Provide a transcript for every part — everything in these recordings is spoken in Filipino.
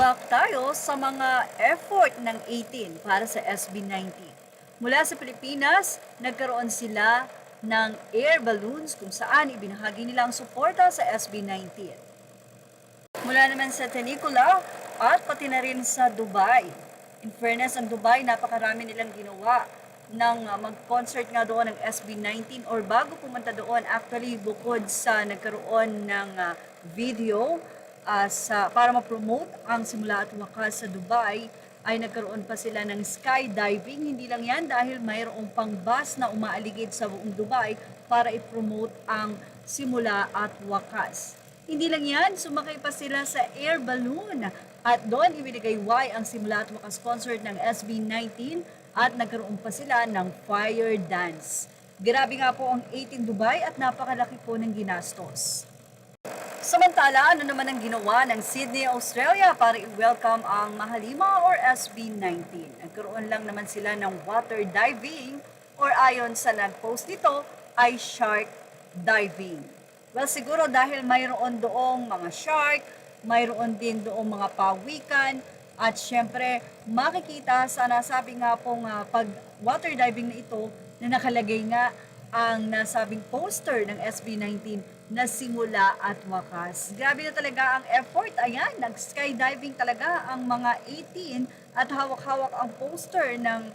Tubak tayo sa mga effort ng 18 para sa SB19. Mula sa Pilipinas, nagkaroon sila ng air balloons kung saan ibinahagi nila ang suporta sa SB19. Mula naman sa Tenicula at pati na rin sa Dubai. In fairness, ang Dubai, napakarami nilang ginawa ng mag-concert nga doon ng SB19 or bago pumunta doon, actually bukod sa nagkaroon ng video para ma-promote ang simula at wakas sa Dubai, ay nagkaroon pa sila ng skydiving. Hindi lang yan dahil mayroong pang bus na umaaligid sa buong Dubai para i-promote ang simula at wakas. Hindi lang yan, sumakay pa sila sa air balloon at doon ibinigay ang simula at wakas concert ng SB19 at nagkaroon pa sila ng fire dance. Grabe nga po ang 18 Dubai at napakalaki po ng ginastos. Samantala, ano naman ang ginawa ng Sydney, Australia para i-welcome ang Mahalima or SB19? Nagkaroon lang naman sila ng water diving or ayon sa nag-post nito ay shark diving. Well, siguro dahil mayroon doong mga shark, mayroon din doong mga pawikan, at syempre makikita sa nasabi nga pong pag water diving na ito na nakalagay nga ang nasabing poster ng SB19 na simula at wakas. Grabe na talaga ang effort. Ayan, nag-skydiving talaga ang mga 18 at hawak-hawak ang poster ng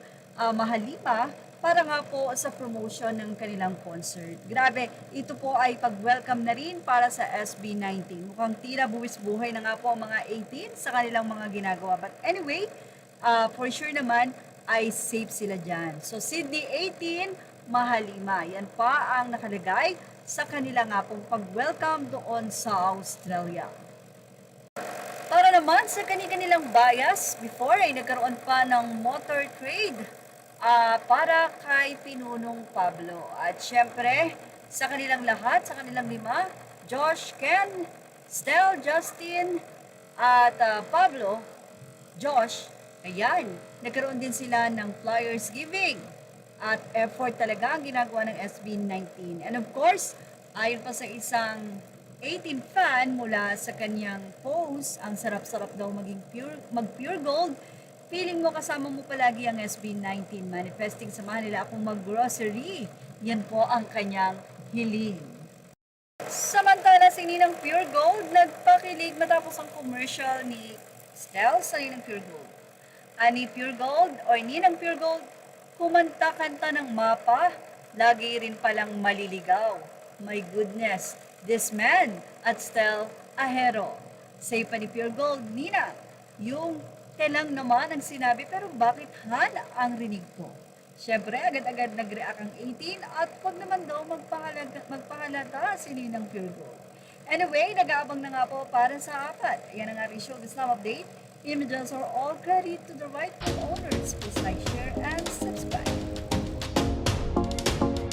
Mahalima para nga po sa promotion ng kanilang concert. Grabe, ito po ay pag-welcome na rin para sa SB19. Mukhang tila buwis buhay na nga po ang mga 18 sa kanilang mga ginagawa. But anyway, for sure naman ay safe sila dyan. So Sydney 18, Mahalima. Yan pa ang nakalagay sa kanila nga pong pag-welcome doon sa Australia. Para naman sa kanilang bias, before ay nagkaroon pa ng motor trade para kay Pinunong Pablo. At syempre, sa kanilang lahat, sa kanilang 5, Josh, Ken, Stel, Justin, at Pablo, Josh, ayan, nagkaroon din sila ng flyers giving. At effort talaga ang ginagawa ng SB19. And of course, ayon pa sa isang 18 fan mula sa kanyang post, ang sarap-sarap daw mag-pure gold. Feeling mo kasama mo palagi ang SB19. Manifesting samahan nila akong mag-grocery. Yan po ang kanyang hiling. Samantala si Ninang Pure Gold nagpakilig matapos ang commercial ni Stel sa Ninang Pure Gold. Ani Pure Gold o Ninang Pure Gold, kumanta-kanta ng mapa, lagi rin palang maliligaw. My goodness, this man at Stel Ahero. Say pa ni Pure Gold, Nina, yung kailang naman ang sinabi pero bakit Han ang rinig ko? Siyempre, agad-agad nag-react ang 18 at wag naman daw magpahalata si Ninang Pure Gold. Anyway, nag-aabang na nga po para sa apat. Yan ang ating show this time update. Images are all credit to the rightful owners. Please like, share, and subscribe.